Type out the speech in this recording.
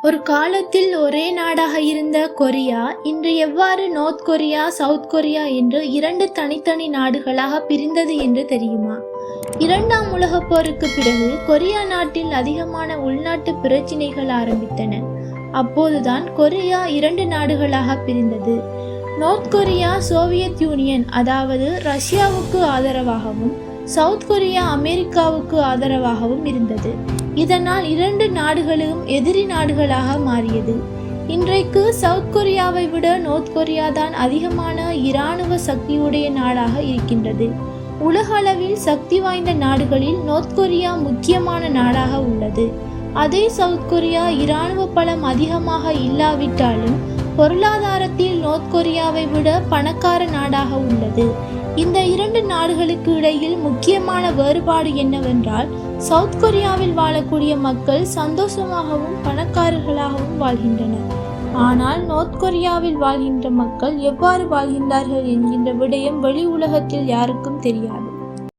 ஒரு காலத்தில் ஒரே நாடாக இருந்த கொரியா இன்று எவ்வாறு நோர்த் கொரியா, சவுத் கொரியா என்று இரண்டு தனித்தனி நாடுகளாக பிரிந்தது என்று தெரியுமா? இரண்டாம் உலகப் போருக்கு பிறகு கொரியா நாட்டில் அதிகமான உள்நாட்டு பிரச்சினைகள் ஆரம்பித்தன. அப்போதுதான் கொரியா இரண்டு நாடுகளாக பிரிந்தது. நோர்த் கொரியா சோவியத் யூனியன் அதாவது ரஷ்யாவுக்கு ஆதரவாகவும், சவுத் கொரியா அமெரிக்காவுக்கு ஆதரவாகவும் இருந்தது. இதனால் இரண்டு நாடுகளும் எதிரி நாடுகளாக மாறியது. இன்றைக்கு சவுத் கொரியாவை விட நோர்த் கொரியா தான் அதிகமான இராணுவ சக்தியுடைய நாடாக இருக்கின்றது. உலக அளவில் சக்தி வாய்ந்த நாடுகளில் நோர்த் கொரியா முக்கியமான நாடாக உள்ளது. அதே சவுத் கொரியா இராணுவ பலம் அதிகமாக இல்லாவிட்டாலும் பொருளாதாரத்தில் நோர்த் கொரியாவை விட பணக்கார நாடாக உள்ளது. இந்த இரண்டு நாடுகளுக்கு இடையில் முக்கியமான வேறுபாடு என்னவென்றால், சவுத் கொரியாவில் வாழக்கூடிய மக்கள் சந்தோஷமாகவும் பணக்காரர்களாகவும் வாழ்கின்றனர். ஆனால் நோர்த் கொரியாவில் வாழ்கின்ற மக்கள் எவ்வாறு வாழ்கின்றார்கள் என்கின்ற விடயம் வெளி உலகத்தில் யாருக்கும் தெரியாது.